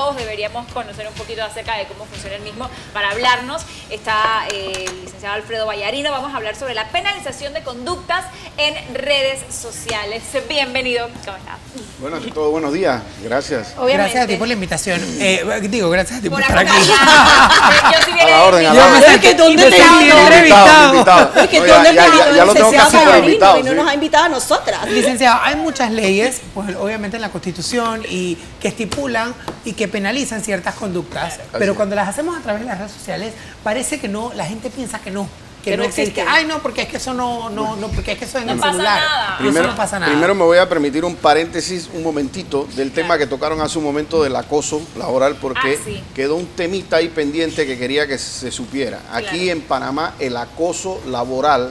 todos deberíamos conocer un poquito acerca de cómo funciona el mismo. Para hablarnos está el licenciado Alfredo Vallarino. Vamos a hablar sobre la penalización de conductas en redes sociales. Bienvenido. ¿Cómo estás? Bueno, ante todo, buenos días. Gracias. Obviamente. Gracias a ti por la invitación. Gracias a ti por estar aquí. Yo sí A la orden, a la Yo orden. me sé que ¿dónde te invitado? Es que No, ¿dónde ya lo tengo casi para invitado. y no nos ha invitado a nosotras? Licenciado, hay muchas leyes, pues obviamente en la Constitución, y que estipulan y que penalizan ciertas conductas, pero cuando las hacemos a través de las redes sociales, parece que no, la gente piensa que no existe. Ay, no, porque es que eso no, porque es que eso es en el celular. Nada. No pasa nada. Primero me voy a permitir un paréntesis, un momentito, del tema que tocaron hace un momento del acoso laboral, porque quedó un temita ahí pendiente que quería que se supiera. Aquí en Panamá, el acoso laboral,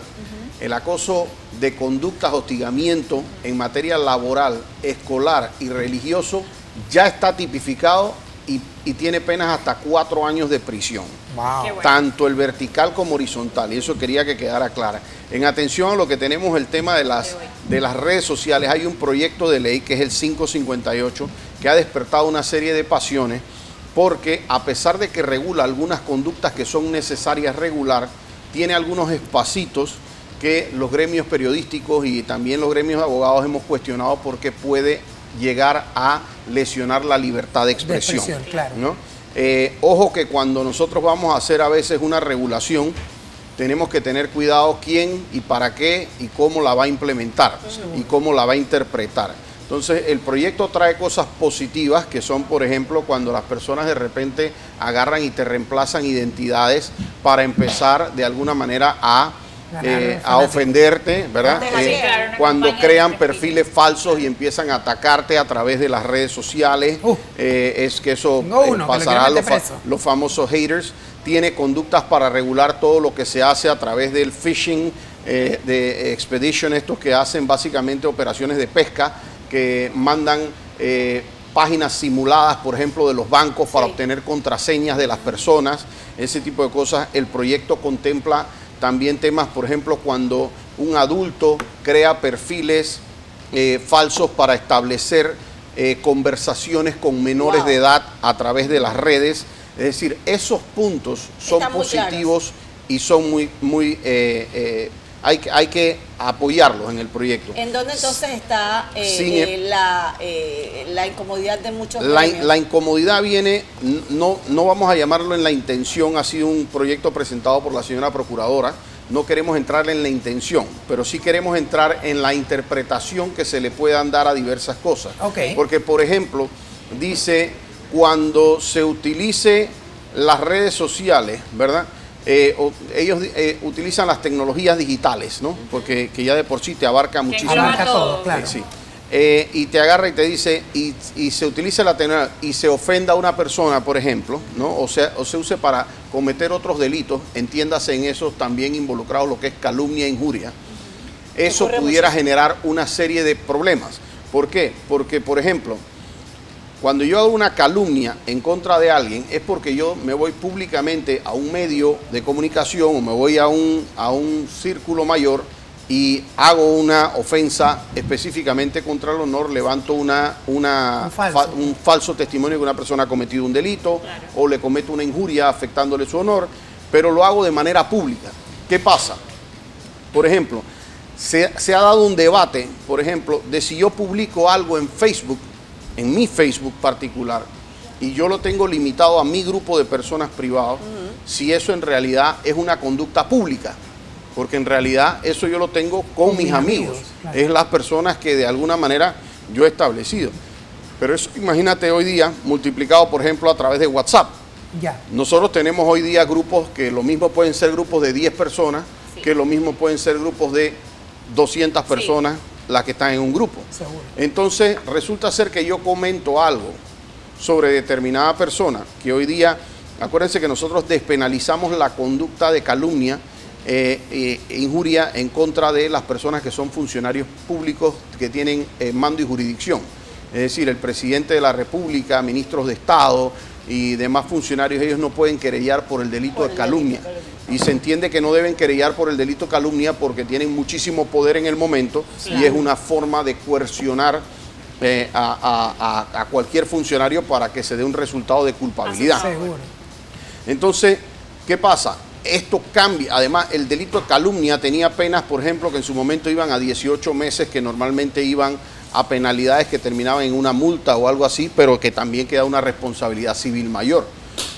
el acoso de conductas, hostigamiento en materia laboral, escolar y religioso, ya está tipificado y tiene penas hasta 4 años de prisión. Wow. Qué bueno. Tanto el vertical como horizontal, y eso quería que quedara clara. En atención a lo que tenemos, el tema de las redes sociales, hay un proyecto de ley que es el 558, que ha despertado una serie de pasiones, porque a pesar de que regula algunas conductas que son necesarias regular, tiene algunos espacios que los gremios periodísticos y también los gremios de abogados hemos cuestionado porque puede llegar a lesionar la libertad de expresión. Claro. ¿No? Ojo que cuando nosotros vamos a hacer a veces una regulación, tenemos que tener cuidado quién y para qué y cómo la va a implementar y cómo la va a interpretar. Entonces, el proyecto trae cosas positivas que son, por ejemplo, cuando las personas de repente agarran y te reemplazan identidades para empezar de alguna manera a ofenderte, ¿verdad? Cuando crean perfiles falsos y empiezan a atacarte a través de las redes sociales, es que eso pasará a los famosos haters. Tiene conductas para regular todo lo que se hace a través del phishing, de expedition, estos que hacen básicamente operaciones de pesca, que mandan páginas simuladas, por ejemplo, de los bancos para obtener contraseñas de las personas, ese tipo de cosas. El proyecto contempla también temas, por ejemplo, cuando un adulto crea perfiles falsos para establecer conversaciones con menores de edad a través de las redes. Es decir, esos puntos son positivos y son muy hay que apoyarlos en el proyecto. ¿En dónde entonces está la incomodidad de muchos gremios? La incomodidad viene, no vamos a llamarlo en la intención, ha sido un proyecto presentado por la señora Procuradora, no queremos entrar en la intención, pero sí queremos entrar en la interpretación que se le puedan dar a diversas cosas. Porque, por ejemplo, dice, cuando se utilice las redes sociales, ¿verdad? Ellos utilizan las tecnologías digitales, ¿no? Porque que ya de por sí te abarca muchísimo. Abarca todo, claro. Sí. Y te agarra y te dice, y se utiliza la tecnología y se ofenda a una persona, por ejemplo, ¿no? O se use para cometer otros delitos, entiéndase en eso también involucrado lo que es calumnia e injuria. Eso pudiera generar una serie de problemas. ¿Por qué? Porque, por ejemplo, cuando yo hago una calumnia en contra de alguien, es porque yo me voy públicamente a un medio de comunicación o me voy a un círculo mayor y hago una ofensa específicamente contra el honor, levanto un falso testimonio que una persona ha cometido un delito o le cometo una injuria afectándole su honor, pero lo hago de manera pública. ¿Qué pasa? Por ejemplo, se ha dado un debate, por ejemplo, de si yo publico algo en Facebook, en mi Facebook particular, y yo lo tengo limitado a mi grupo de personas privados, si eso en realidad es una conducta pública, porque en realidad eso yo lo tengo con mis amigos, claro. Es las personas que de alguna manera yo he establecido. Pero eso imagínate hoy día multiplicado, por ejemplo, a través de WhatsApp. Nosotros tenemos hoy día grupos que lo mismo pueden ser grupos de 10 personas, que lo mismo pueden ser grupos de 200 personas, las que están en un grupo. Seguro. Entonces resulta ser que yo comento algo sobre determinada persona, que hoy día, acuérdense que nosotros despenalizamos la conducta de calumnia, injuria en contra de las personas que son funcionarios públicos que tienen mando y jurisdicción. Es decir, el presidente de la República, ministros de Estado y demás funcionarios, ellos no pueden querellar por el delito de calumnia. Y se entiende que no deben querellar por el delito de calumnia porque tienen muchísimo poder en el momento y es una forma de coercionar a cualquier funcionario para que se dé un resultado de culpabilidad. Seguro. Entonces, ¿qué pasa? Esto cambia. Además, el delito de calumnia tenía penas, por ejemplo, que en su momento iban a 18 meses, que normalmente iban a penalidades que terminaban en una multa o algo así, pero que también queda una responsabilidad civil mayor.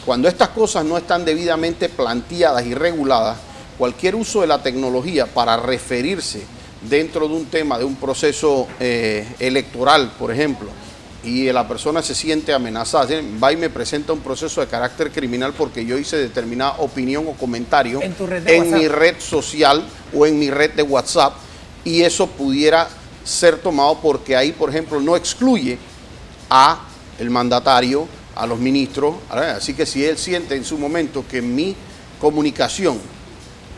Cuando estas cosas no están debidamente planteadas y reguladas, cualquier uso de la tecnología para referirse dentro de un tema, de un proceso electoral, por ejemplo, y la persona se siente amenazada, va y me presenta un proceso de carácter criminal porque yo hice determinada opinión o comentario en mi red social o en mi red de WhatsApp, y eso pudiera ser tomado porque ahí, por ejemplo, no excluye a el mandatario, a los ministros. Así que si él siente en su momento que mi comunicación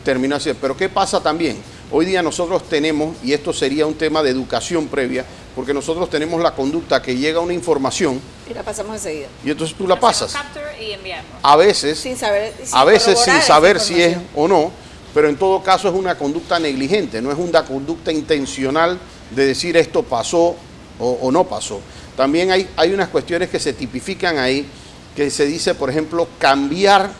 terminó así, pero ¿qué pasa también? Hoy día nosotros tenemos, y esto sería un tema de educación previa, porque nosotros tenemos la conducta que llega una información y la pasamos enseguida. Y entonces tú la pasas. Y enviamos. A veces sin saber si es o no, pero en todo caso es una conducta negligente, no es una conducta intencional de decir esto pasó o no pasó. También hay unas cuestiones que se tipifican ahí, que se dice, por ejemplo, cambiar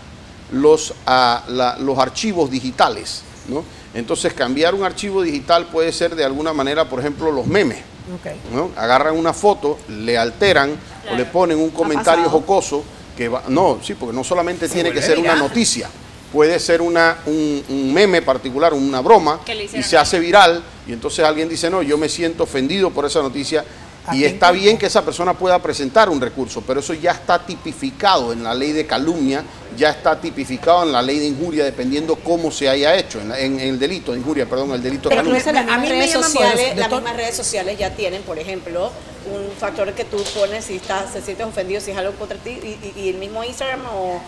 los archivos digitales, ¿no? Entonces, cambiar un archivo digital puede ser de alguna manera, por ejemplo, los memes. Okay. ¿No? Agarran una foto, le alteran o le ponen un comentario jocoso que va, no, sí, porque no solamente tiene que ser una noticia, puede ser un meme particular, una broma, y se hace viral, y entonces alguien dice, no, yo me siento ofendido por esa noticia, y está bien que esa persona pueda presentar un recurso, pero eso ya está tipificado en la ley de calumnia, ya está tipificado en la ley de injuria, dependiendo cómo se haya hecho, en el delito de injuria, perdón, el delito de calumnia. Incluso las mismas redes sociales ya tienen, por ejemplo, un factor que tú pones si se sientes ofendido, si es algo contra ti, y el mismo Instagram o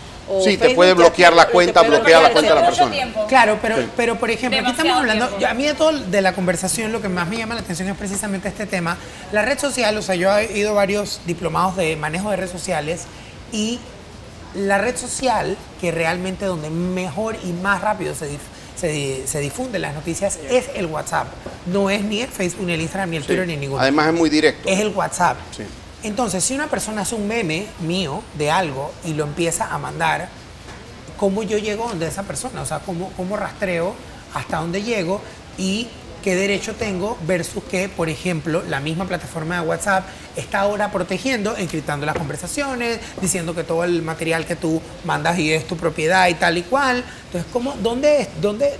sí, Facebook te puede bloquear la cuenta, bloquea la cuenta de la persona. Claro, pero por ejemplo, aquí estamos hablando, a mí de la conversación lo que más me llama la atención es precisamente este tema. La red social, o sea, yo he ido a varios diplomados de manejo de redes sociales, y la red social que realmente donde mejor y más rápido se difunden las noticias es el WhatsApp. No es ni el Facebook, ni el Instagram, ni el Twitter, ni ninguno. Además es muy directo. Es el WhatsApp. Sí. Entonces, si una persona hace un meme mío de algo y lo empieza a mandar, ¿cómo yo llego donde esa persona? O sea, ¿cómo rastreo hasta dónde llego y qué derecho tengo versus que, por ejemplo, la misma plataforma de WhatsApp está ahora protegiendo, encriptando las conversaciones, diciendo que todo el material que tú mandas y es tu propiedad y tal y cual? Entonces,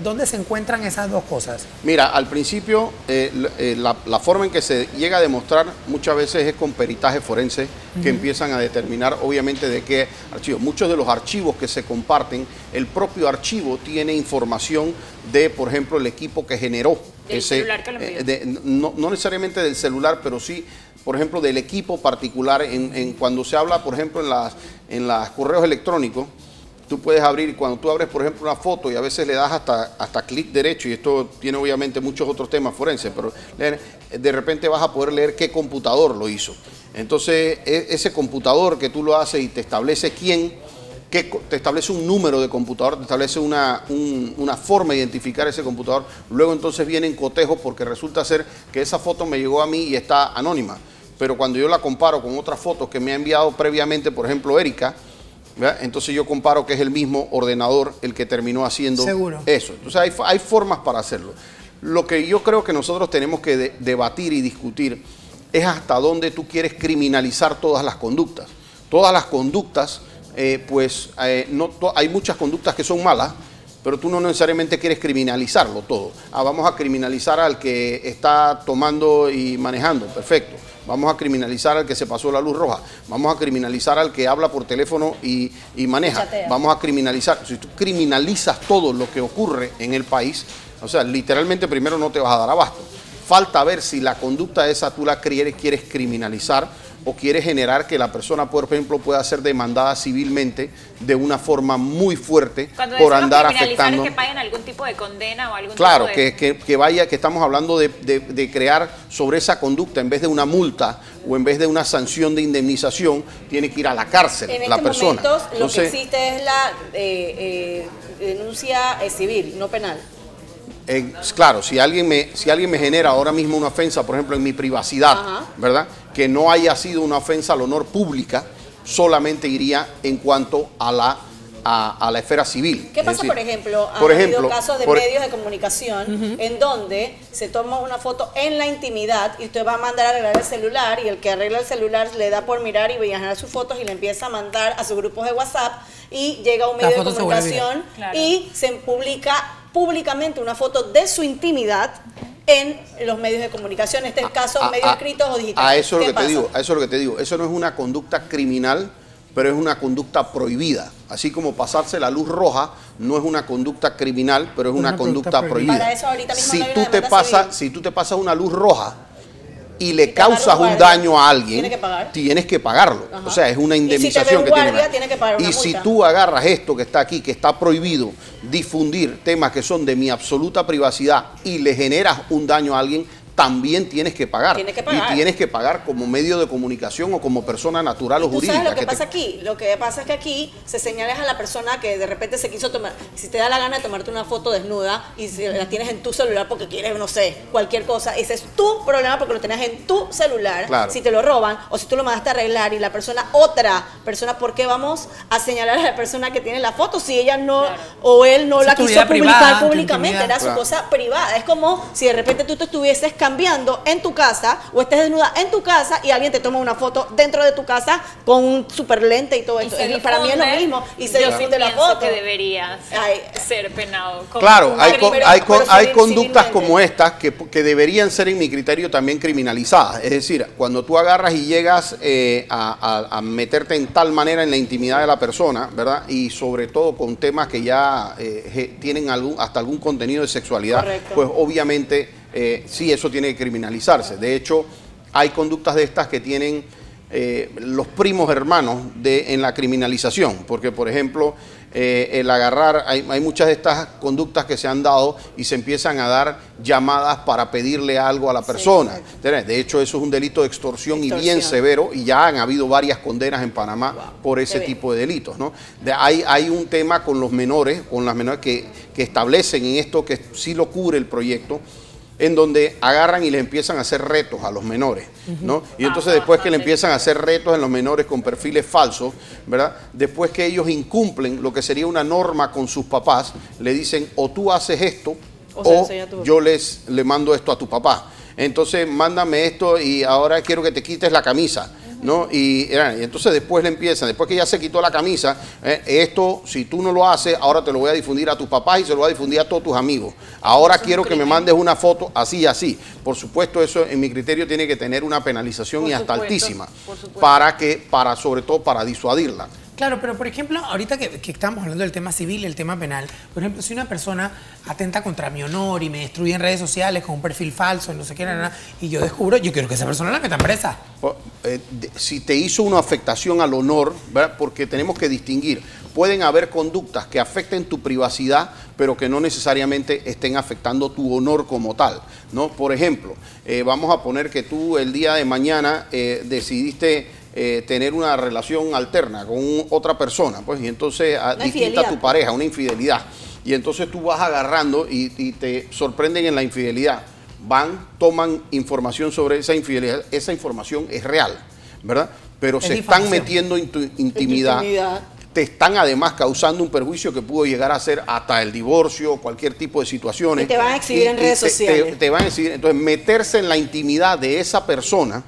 ¿dónde se encuentran esas dos cosas? Mira, al principio la forma en que se llega a demostrar muchas veces es con peritaje forense, que empiezan a determinar obviamente de qué archivo. Muchos de los archivos que se comparten, el propio archivo tiene información de, por ejemplo, el equipo que generó ese celular que lo envió. no necesariamente del celular, pero sí, por ejemplo, del equipo particular. Cuando se habla, por ejemplo, en los correos electrónicos, tú puedes abrir, cuando tú abres, por ejemplo, una foto y a veces le das hasta clic derecho, y esto tiene obviamente muchos otros temas forenses, pero de repente vas a poder leer qué computador lo hizo. Entonces, ese computador que tú lo haces y te establece te establece un número de computador, te establece una forma de identificar ese computador. Luego entonces vienen cotejos, porque resulta ser que esa foto me llegó a mí y está anónima, pero cuando yo la comparo con otras fotos que me ha enviado previamente, por ejemplo, Erika, ¿verdad? Entonces yo comparo que es el mismo ordenador el que terminó haciendo eso. Entonces hay formas para hacerlo. Lo que yo creo que nosotros tenemos que debatir y discutir es hasta dónde tú quieres criminalizar todas las conductas. Todas las conductas, hay muchas conductas que son malas, pero tú no necesariamente quieres criminalizarlo todo. Vamos a criminalizar al que está tomando y manejando, perfecto. Vamos a criminalizar al que se pasó la luz roja. Vamos a criminalizar al que habla por teléfono y maneja. Vamos a criminalizar. Si tú criminalizas todo lo que ocurre en el país, o sea, literalmente primero no te vas a dar abasto. Falta ver si la conducta esa tú la quieres criminalizar o quieres generar que la persona, por ejemplo, pueda ser demandada civilmente de una forma muy fuerte por andar afectando. Es que paguen algún tipo de condena o algún claro, tipo de... que estamos hablando de crear sobre esa conducta, en vez de una multa o en vez de una sanción de indemnización, tiene que ir a la cárcel la persona. En estos momentos lo que existe es la denuncia civil, no penal. Claro, si alguien me genera ahora mismo una ofensa, por ejemplo, en mi privacidad, ¿verdad? Que no haya sido una ofensa al honor pública, solamente iría en cuanto a la esfera civil. ¿Qué pasa, por ejemplo? Ha habido casos de medios de comunicación en donde se toma una foto en la intimidad y usted va a mandar a arreglar el celular y el que arregla el celular le da por mirar y viajar sus fotos y le empieza a mandar a sus grupos de WhatsApp y llega a un medio de comunicación y se publica públicamente una foto de su intimidad en los medios de comunicación, este es el caso medios escritos o digitales. A eso es lo que te digo. Eso no es una conducta criminal, pero es una conducta prohibida. Así como pasarse la luz roja no es una conducta criminal, pero es una conducta prohibida. Para eso ahorita mismo si tú te pasas una luz roja y le causas un daño a alguien, tienes que pagarlo. O sea, es una indemnización que tiene que pagar. Y si tú agarras esto que está aquí, que está prohibido difundir temas que son de mi absoluta privacidad y le generas un daño a alguien, también tienes que pagar. Y tienes que pagar como medio de comunicación o como persona natural o jurídica. ¿Sabes lo que pasa aquí? Lo que pasa es que aquí se señala a la persona que de repente se quiso tomar, si te da la gana de tomarte una foto desnuda y si la tienes en tu celular porque quieres, no sé, cualquier cosa, ese es tu problema porque lo tenías en tu celular. Claro. Si te lo roban o si tú lo mandaste a arreglar y la persona, otra persona, ¿por qué vamos a señalar a la persona que tiene la foto si ella no o él no la quiso publicar públicamente? Era su cosa privada. Es como si de repente tú te estuvieses cambiando en tu casa o estés desnuda en tu casa y alguien te toma una foto dentro de tu casa con un super lente y todo esto. Para mí es lo mismo. Y se difunde la foto. Que deberías ser penado. Claro, hay conductas como estas que deberían ser, en mi criterio, también criminalizadas. Es decir, cuando tú agarras y llegas a meterte en tal manera en la intimidad de la persona, ¿verdad? Y sobre todo con temas que ya tienen hasta algún contenido de sexualidad, pues obviamente sí, eso tiene que criminalizarse. De hecho, hay conductas de estas que tienen los primos hermanos en la criminalización, porque por ejemplo el agarrar, hay muchas de estas conductas que se han dado y se empiezan a dar llamadas para pedirle algo a la persona. Sí, de hecho, eso es un delito de extorsión y bien severo, y ya han habido varias condenas en Panamá por ese tipo de delitos, ¿no? Hay un tema con los menores, que establecen en esto, que sí lo cubre el proyecto, en donde agarran y les empiezan a hacer retos a los menores, ¿no? Y entonces después que le empiezan a hacer retos en los menores con perfiles falsos, ¿verdad? Después que ellos incumplen lo que sería una norma con sus papás, le dicen o tú haces esto o yo le mando esto a tu papá. Entonces mándame esto y ahora quiero que te quites la camisa, ¿no? Y entonces después le empiezan, después que ya se quitó la camisa, esto, si tú no lo haces, ahora te lo voy a difundir a tus papás y se lo voy a difundir a todos tus amigos. Ahora eso quiero que me mandes una foto así y así. Por supuesto, eso en mi criterio tiene que tener una penalización y hasta altísima, sobre todo para disuadirla. Claro, pero por ejemplo, ahorita que estamos hablando del tema civil y el tema penal, por ejemplo, si una persona atenta contra mi honor y me destruye en redes sociales con un perfil falso, no sé qué, y yo descubro, yo quiero que esa persona la meta presa. Si te hizo una afectación al honor, ¿verdad? Porque tenemos que distinguir, pueden haber conductas que afecten tu privacidad, pero que no necesariamente estén afectando tu honor como tal, ¿no? Por ejemplo, vamos a poner que tú el día de mañana decidiste tener una relación alterna con otra persona, pues, y entonces distinta a tu pareja, una infidelidad. Y entonces tú vas agarrando y te sorprenden en la infidelidad. Toman información sobre esa infidelidad. Esa información es real, ¿verdad? Pero se están metiendo en tu intimidad. Te están además causando un perjuicio que pudo llegar a ser hasta el divorcio, cualquier tipo de situaciones. Y te van a exhibir en redes sociales. Te van a exhibir. Entonces, meterse en la intimidad de esa persona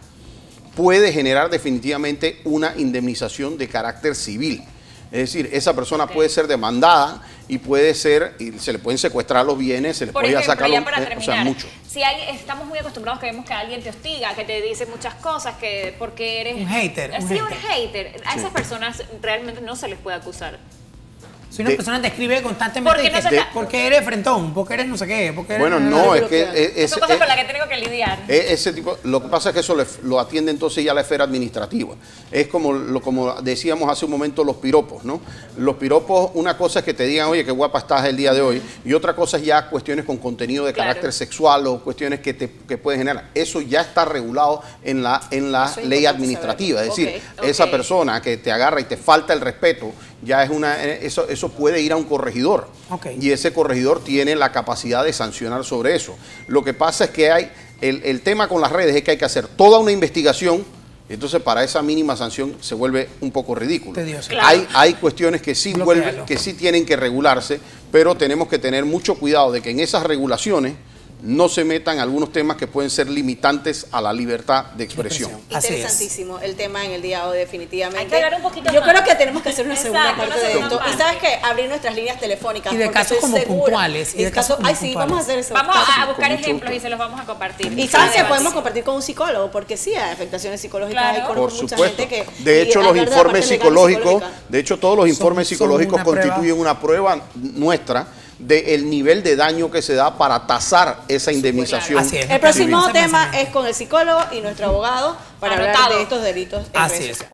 puede generar definitivamente una indemnización de carácter civil. Es decir, esa persona puede ser demandada y se le pueden secuestrar los bienes, se le puede sacar los bienes, o sea, mucho. Si estamos muy acostumbrados que vemos que alguien te hostiga, que te dice muchas cosas, que porque eres un hater. Un hater. A esas personas realmente no se les puede acusar. Si una persona te escribe constantemente porque eres frentón, porque eres no sé qué, porque eres... Bueno, no, es que... Son cosas con las que tengo que lidiar. Ese tipo, lo que pasa es que eso lo atiende entonces ya la esfera administrativa. Es como decíamos hace un momento, los piropos, ¿no? Los piropos, una cosa es que te digan, oye, qué guapa estás el día de hoy, y otra cosa es ya cuestiones con contenido de carácter sexual o cuestiones que pueden generar. Eso ya está regulado en la ley administrativa. Es decir, esa persona que te agarra y te falta el respeto ya es eso puede ir a un corregidor. Okay. Y ese corregidor tiene la capacidad de sancionar sobre eso. Lo que pasa es que el tema con las redes es que hay que hacer toda una investigación. Entonces, para esa mínima sanción se vuelve un poco ridículo. Claro. Hay cuestiones que sí tienen que regularse, pero tenemos que tener mucho cuidado de que en esas regulaciones no se metan algunos temas que pueden ser limitantes a la libertad de expresión. Interesantísimo el tema en el día de hoy, definitivamente. Hay que hablar un poquito Yo más. creo que tenemos que hacer una segunda Exacto, parte de una esto. segunda Y sabes que abrir nuestras líneas telefónicas. Y de porque casos estoy como segura. puntuales, y de casos como Ay, sí, puntuales. vamos a hacer eso. Vamos a Con buscar mucho ejemplos gusto. y se los vamos a compartir. Y sabes que podemos compartir con un psicólogo, porque sí hay afectaciones psicológicas. Claro. Hay conozco Por mucha supuesto. gente que, De hecho, y los hablar de la informes parte legal y psicológicos, psicológica. de hecho, todos los informes Son psicológicos una prueba. constituyen una prueba nuestra del nivel de daño que se da para tasar esa indemnización. Así es. El próximo Ese tema pensamiento. es con el psicólogo y nuestro abogado para hablar Anotado. de estos delitos. en Así redes es. sociales.